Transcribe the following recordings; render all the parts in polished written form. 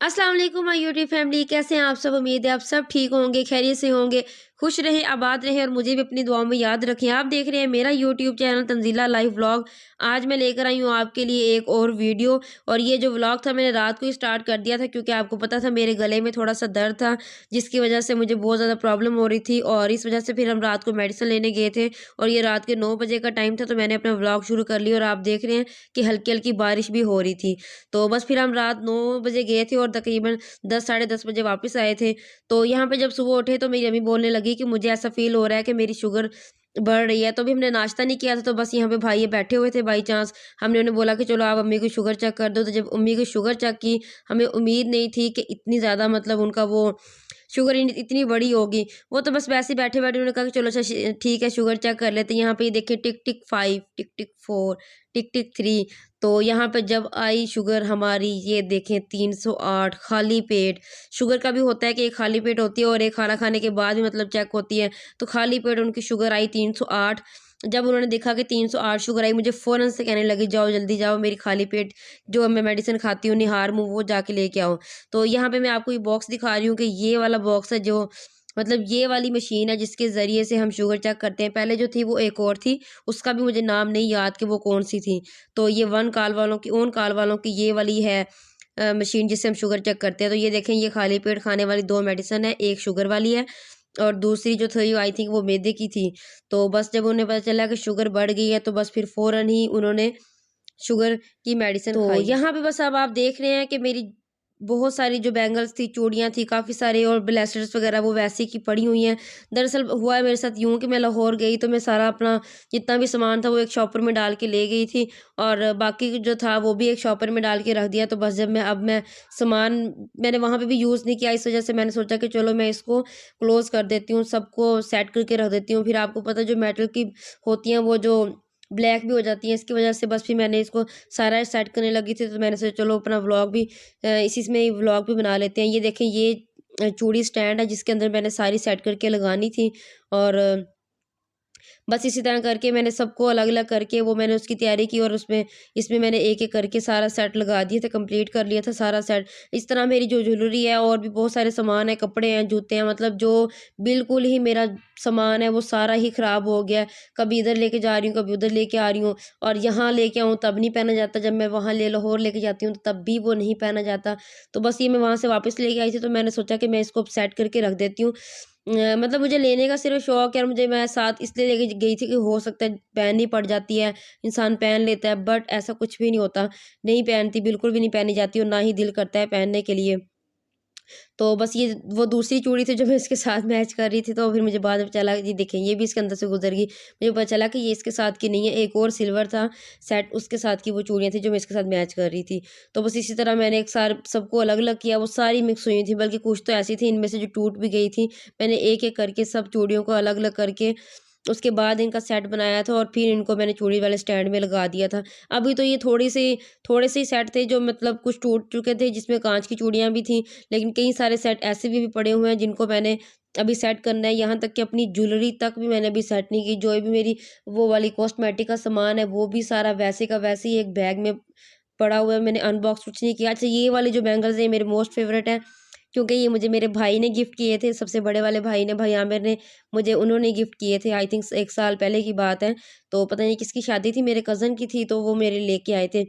अस्सलाम वालेकुम my YouTube family, कैसे हैं आप सब। उम्मीद है आप सब ठीक होंगे, खैरियत से होंगे, खुश रहें, आबाद रहें और मुझे भी अपनी दुआओं में याद रखें। आप देख रहे हैं मेरा YouTube channel Tanzila live vlog. आज मैं लेकर आई हूँ आपके लिए एक और वीडियो। और ये जो व्लॉग था मैंने रात को ही स्टार्ट कर दिया था, क्योंकि आपको पता था मेरे गले में थोड़ा सा दर्द था, जिसकी वजह से मुझे बहुत ज़्यादा प्रॉब्लम हो रही थी। और इस वजह से फिर हम रात को मेडिसिन लेने गए थे और ये रात के 9 बजे का टाइम था, तो मैंने अपना व्लॉग शुरू कर लिया। और आप देख रहे हैं कि हल्की हल्की बारिश भी हो रही थी। तो बस फिर हम रात 9 बजे गए थे और तकरीबन 10 साढ़े 10 बजे वापस आए थे। तो यहाँ पे जब सुबह उठे तो मेरी अम्मी बोलने लगी कि मुझे ऐसा फ़ील हो रहा है कि मेरी शुगर बढ़ रही है। तो अभी हमने नाश्ता नहीं किया था, तो बस यहाँ पे भाई ये बैठे हुए थे बाई चांस। हमने उन्हें बोला कि चलो आप अम्मी की शुगर चेक कर दो। तो जब अम्मी की शुगर चेक की, हमें उम्मीद नहीं थी कि इतनी ज़्यादा मतलब उनका वो शुगर इतनी बड़ी होगी। वो तो बस वैसे ही बैठे-बैठे उन्होंने कहा कि चलो अच्छा ठीक है, शुगर चेक कर लेते हैं। यहाँ पे ये देखिए टिक टिक 5, टिक टिक 4, टिक टिक 3। तो यहाँ पे जब आई शुगर हमारी, ये देखें 308 खाली पेट। शुगर का भी होता है कि एक खाली पेट होती है और एक खाना खाने के बाद भी मतलब चेक होती है। तो खाली पेट उनकी शुगर आई 308। जब उन्होंने देखा कि 308 शुगर आई, मुझे फ़ौरन से कहने लगी जाओ जल्दी जाओ, मेरी खाली पेट जो मैं मेडिसिन खाती हूँ निहार मूव वो जाके लेके आओ। तो यहाँ पे मैं आपको ये बॉक्स दिखा रही हूँ कि ये वाला बॉक्स है, जो मतलब ये वाली मशीन है जिसके ज़रिए से हम शुगर चेक करते हैं। पहले जो थी वो एक और थी, उसका भी मुझे नाम नहीं याद कि वो कौन-सी थी। तो ये ऑन कॉल वालों की ये वाली है मशीन जिससे हम शुगर चेक करते हैं। तो ये देखें, ये खाली पेट खाने वाली 2 मेडिसिन है, एक शुगर वाली है और दूसरी जो थी आई थिंक वो मैदे की थी। तो बस जब उन्हें पता चला कि शुगर बढ़ गई है, तो बस फिर फ़ौरन ही उन्होंने शुगर की मेडिसिन तो खाई। यहाँ पे बस अब आप देख रहे हैं कि मेरी बहुत सारी जो बैंगल्स थी, चूड़ियाँ थी, काफ़ी सारे और ब्रेसलेट्स वगैरह वो वैसे की पड़ी हुई हैं। दरअसल हुआ है मेरे साथ यूँ कि मैं लाहौर गई तो मैं सारा अपना जितना भी सामान था वो एक शॉपर में डाल के ले गई थी और बाकी जो था वो भी एक शॉपर में डाल के रख दिया। तो बस जब मैं सामान मैंने वहाँ पे भी यूज़ नहीं किया, इस वज़ह से मैंने सोचा कि चलो मैं इसको क्लोज़ कर देती हूँ, सबको सेट करके रख देती हूँ। फिर आपको पता है जो मेटल की होती हैं वो जो ब्लैक भी हो जाती हैं, इसकी वज़ह से बस फिर मैंने इसको सारा सेट करने लगी थी। तो मैंने सोचा चलो अपना व्लॉग भी इसी में ही व्लॉग भी बना लेते हैं। ये देखें, ये चूड़ी स्टैंड है जिसके अंदर मैंने सारी सेट करके लगानी थी। और बस इसी तरह करके मैंने सबको अलग-अलग करके वो मैंने उसकी तैयारी की और उसमें इसमें मैंने एक-एक करके सारा सेट लगा दिए थे, कंप्लीट कर लिया था सारा सेट। इस तरह मेरी जो ज्वेलरी है और भी बहुत सारे सामान हैं, कपड़े हैं, जूते हैं, मतलब जो बिल्कुल ही मेरा सामान है वो सारा ही ख़राब हो गया है। कभी इधर लेके जा रही हूँ, कभी उधर लेके आ रही हूँ और यहाँ लेके आऊँ तब नहीं पहना जाता, जब मैं वहाँ ले लाहौर लेके जाती हूँ तो तब भी वो नहीं पहना जाता। तो बस ये मैं वहाँ से वापस लेके आई थी, तो मैंने सोचा कि मैं इसको अब सेट करके रख देती हूँ। मतलब मुझे लेने का सिर्फ़ शौक है और मुझे मैं साथ इसलिए लेके गई थी कि हो सकता है पहननी पड़ जाती है, इंसान पहन लेता है, बट ऐसा कुछ भी नहीं होता। नहीं पहनती, बिल्कुल भी नहीं पहनी जाती और ना ही दिल करता है पहनने के लिए। तो बस ये वो दूसरी चूड़ी थी जो मैं इसके साथ मैच कर रही थी, तो फिर मुझे बाद में चला ये देखें ये भी इसके अंदर से गुज़र गई। मुझे पता चला कि ये इसके साथ की नहीं है, एक और सिल्वर था सेट, उसके साथ की वो चूड़ियाँ थी जो मैं इसके साथ मैच कर रही थी। तो बस इसी तरह मैंने एक सार सबको अलग-अलग किया, वो सारी मिक्स हुई थी, बल्कि कुछ तो ऐसी थी इनमें से जो टूट भी गई थी। मैंने एक-एक करके सब चूड़ियों को अलग-अलग करके उसके बाद इनका सेट बनाया था और फिर इनको मैंने चूड़ी वाले स्टैंड में लगा दिया था। अभी तो ये थोड़े से ही सेट थे जो मतलब कुछ टूट चुके थे, जिसमें काँच की चूड़ियाँ भी थीं, लेकिन कई सारे सेट ऐसे भी पड़े हुए हैं जिनको मैंने अभी सेट करना है। यहाँ तक कि अपनी ज्वेलरी तक भी मैंने अभी सेट नहीं की। जो भी मेरी वो वाली कॉस्मेटिक का सामान है वो भी सारा वैसे का वैसे ही एक बैग में पड़ा हुआ है, मैंने अनबॉक्स कुछ नहीं किया। अच्छा, ये वाले जो बैंगल्स हैं मेरे मोस्ट फेवरेट हैं, क्योंकि ये मुझे मेरे भाई ने गिफ्ट किए थे, सबसे बड़े वाले भाई ने, भाई आमिर ने मुझे उन्होंने गिफ्ट किए थे। आई थिंक 1 साल पहले की बात है। तो पता नहीं किसकी शादी थी, मेरे कज़न की थी, तो वो मेरे लेके आए थे।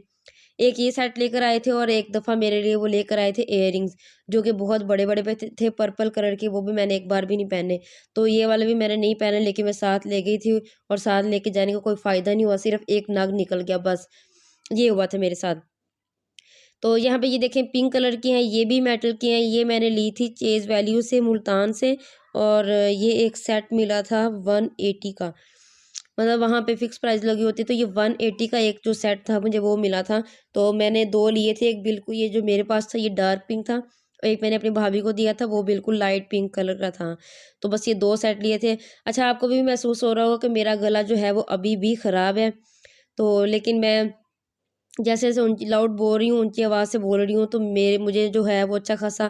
एक ये सेट लेकर आए थे और एक दफ़ा मेरे लिए वो लेकर आए थे इयररिंग्स, जो कि बहुत बड़े-बड़े पे थे पर्पल कलर के, वो भी मैंने एक बार भी नहीं पहने। तो ये वाले भी मैंने नहीं पहने, लेकिन मैं साथ ले गई थी और साथ लेके जाने का कोई फ़ायदा नहीं हुआ, सिर्फ़ एक नग निकल गया बस, ये हुआ था मेरे साथ। तो यहाँ पे ये देखें पिंक कलर की हैं, ये भी मेटल की हैं, ये मैंने ली थी चेज़ वैल्यू से, मुल्तान से। और ये एक सेट मिला था 180 का। मतलब वहाँ पे फिक्स प्राइस लगी होती है, तो ये 180 का एक जो सेट था मुझे वो मिला था। तो मैंने 2 लिए थे, एक बिल्कुल ये जो मेरे पास था ये डार्क पिंक था और एक मैंने अपनी भाभी को दिया था वो बिल्कुल लाइट पिंक कलर का था। तो बस ये 2 सेट लिए थे। अच्छा, आपको भी महसूस हो रहा होगा कि मेरा गला जो है वो अभी भी ख़राब है। तो लेकिन मैं जैसे-जैसे ऊँची लाउड बोल रही हूँ, ऊँची आवाज़ से बोल रही हूँ, तो मेरे मुझे जो है वो अच्छा खासा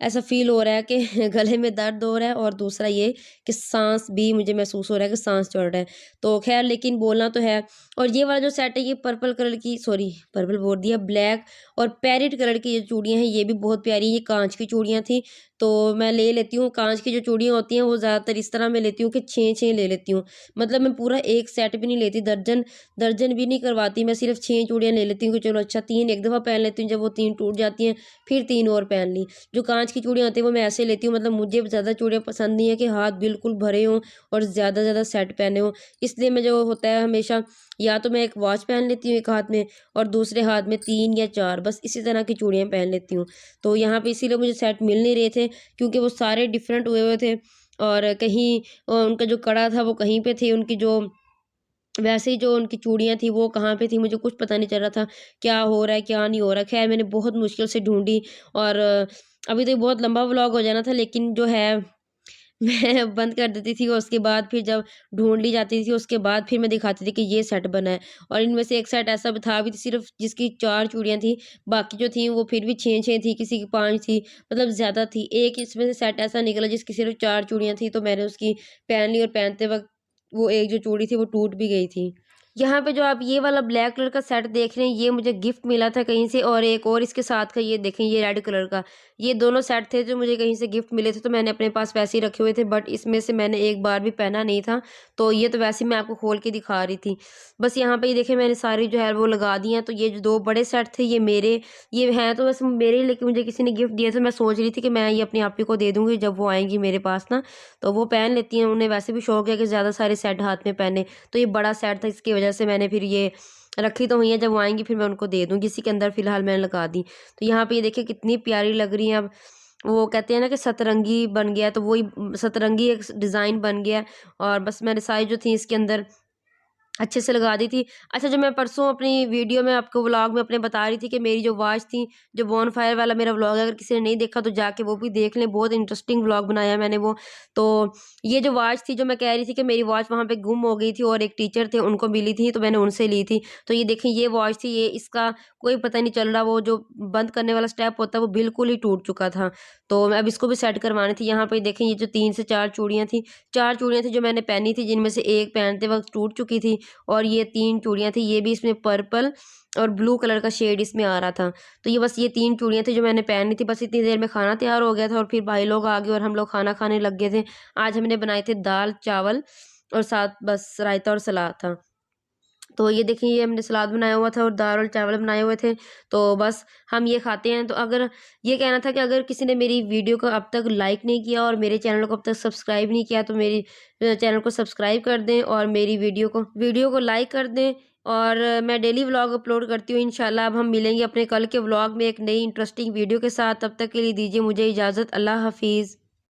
ऐसा फ़ील हो रहा है कि गले में दर्द हो रहा है, और दूसरा ये कि साँस भी मुझे महसूस हो रहा है कि साँस चढ़ रहा है। तो ख़ैर लेकिन बोलना तो है। और ये वाला जो सेट है ये पर्पल कलर की, सॉरी पर्पल बोल दिया, ब्लैक और पैरेट कलर की ये चूड़ियाँ हैं, ये भी बहुत प्यारी, ये काँच की चूड़ियाँ थी। तो मैं ले लेती हूँ, काँच की जो चूड़ियाँ होती हैं वो ज़्यादातर इस तरह मैं लेती हूँ कि 6-6 ले लेती हूँ। मतलब मैं पूरा एक सेट भी नहीं लेती, दर्जन दर्जन भी नहीं करवाती, मैं सिर्फ़ 6 चूड़ियाँ ले लेती हूँ कि चलो अच्छा 3 एक दफ़ा पहन लेती हूँ, जब वो 3 टूट जाती हैं, फिर 3 और पहन ली। जो काँच की चूड़ियाँ होती हैं वो मैं ऐसे लेती हूँ, मतलब मुझे ज़्यादा चूड़ियाँ पसंद नहीं है कि हाथ बिल्कुल भरे हों और ज़्यादा ज़्यादा सेट पहने हों। इसलिए मैं जो होता है हमेशा या तो मैं एक वॉच पहन लेती हूँ एक हाथ में, और दूसरे हाथ में 3 या 4, बस इसी तरह की चूड़ियाँ पहन लेती हूँ। तो यहाँ पे इसीलिए मुझे सेट मिल नहीं रहे थे, क्योंकि वो सारे डिफरेंट हुए हुए थे, और कहीं उनका जो कड़ा था वो कहीं पे थी, उनकी जो वैसे ही जो उनकी चूड़ियाँ थी वो कहाँ पे थी, मुझे कुछ पता नहीं चल रहा था, क्या हो रहा है, क्या नहीं हो रहा है। ख़ैर मैंने बहुत मुश्किल से ढूँढी, और अभी तो ये बहुत लंबा व्लॉग हो जाना था, लेकिन जो है मैं बंद कर देती थी, और उसके बाद फिर जब ढूँढ ली जाती थी, उसके बाद फिर मैं दिखाती थी कि ये सेट बना है। और इनमें से एक सेट ऐसा भी था भी सिर्फ़ जिसकी 4 चूड़ियाँ थी, बाकी जो थी वो फिर भी 6-6 थी, किसी की 5 थी, मतलब ज़्यादा थी। एक इसमें से सेट ऐसा निकला जिसकी सिर्फ़ 4 चूड़ियाँ थी, तो मैंने उसकी पहन ली, और पहनते वक़्त वो एक जो चूड़ी थी वो टूट भी गई थी। यहाँ पे जो आप ये वाला ब्लैक कलर का सेट देख रहे हैं, ये मुझे गिफ्ट मिला था कहीं से, और एक और इसके साथ का ये देखें, ये रेड कलर का। ये दोनों सेट थे जो मुझे कहीं से गिफ्ट मिले थे, तो मैंने अपने पास वैसे ही रखे हुए थे, बट इसमें से मैंने एक बार भी पहना नहीं था। तो ये तो वैसे ही मैं आपको खोल के दिखा रही थी। बस यहाँ पे ये देखें मैंने सारी जो है वो लगा दी हैं। तो ये जो 2 बड़े सेट थे ये हैं तो वैसे मेरे ही, लेकिन मुझे किसी ने गिफ्ट दिए थे। मैं सोच रही थी कि मैं ये अपनी आपी को दे दूँगी जब वो आएँगी मेरे पास ना, तो वो पहन लेती हैं। उन्हें वैसे भी शौक है कि ज़्यादा सारे सेट हाथ में पहने। तो ये बड़ा सेट था, इसकी वजह से मैंने फिर ये रखी तो हुई है, जब वो आएँगी फिर मैं उनको दे दूँगी। इसी के अंदर फ़िलहाल मैंने लगा दी। तो यहाँ पे ये देखिए कितनी प्यारी लग रही हैं अब। वो कहते हैं ना कि सतरंगी बन गया है, तो वही सतरंगी एक डिज़ाइन बन गया है, और बस मैंने सारी जो थी इसके अंदर अच्छे से लगा दी थी। अच्छा, जो मैं परसों अपनी वीडियो में आपको व्लॉग में अपने बता रही थी कि मेरी जो वॉच थी, जो बॉनफायर वाला मेरा व्लॉग है, अगर किसी ने नहीं देखा तो जाके वो भी देख लें, बहुत इंटरेस्टिंग व्लॉग बनाया है मैंने वो। तो ये जो वॉच थी, जो मैं कह रही थी कि मेरी वॉच वहाँ पे गुम हो गई थी, और एक टीचर थे उनको मिली थी, तो मैंने उनसे ली थी। तो ये देखें ये वॉच थी, ये इसका कोई पता नहीं चल रहा, वो जो बंद करने वाला स्टेप होता है वो बिल्कुल ही टूट चुका था। तो मैं अब इसको भी सेट करवानी थी। यहाँ पे देखें ये जो 3 से 4 चूड़ियाँ थी, 4 चूड़ियाँ थी जो मैंने पहनी थी, जिनमें से एक पहनते वक़्त टूट चुकी थी, और ये 3 चूड़ियाँ थी, ये भी इसमें पर्पल और ब्लू कलर का शेड इसमें आ रहा था। तो ये बस ये 3 चूड़ियाँ थी जो मैंने पहनी थी। बस इतनी देर में खाना तैयार हो गया था, और फिर भाई लोग आ गए और हम लोग खाना खाने लग गए थे। आज हमने बनाए थे दाल, चावल और साथ बस रायता और सलाद था। तो ये देखिए ये हमने सलाद बनाया हुआ था और दाल और चावल बनाए हुए थे, तो बस हम ये खाते हैं। तो अगर ये कहना था कि अगर किसी ने मेरी वीडियो को अब तक लाइक नहीं किया और मेरे चैनल को अब तक सब्सक्राइब नहीं किया, तो मेरी चैनल को सब्सक्राइब कर दें, और मेरी वीडियो को लाइक कर दें। और मैं डेली व्लॉग अपलोड करती हूँ इंशाल्लाह। अब हम मिलेंगे अपने कल के व्लॉग में एक नई इंटरेस्टिंग वीडियो के साथ। तब तक के लिए दीजिए मुझे इजाज़त। अल्लाह हाफ़िज़।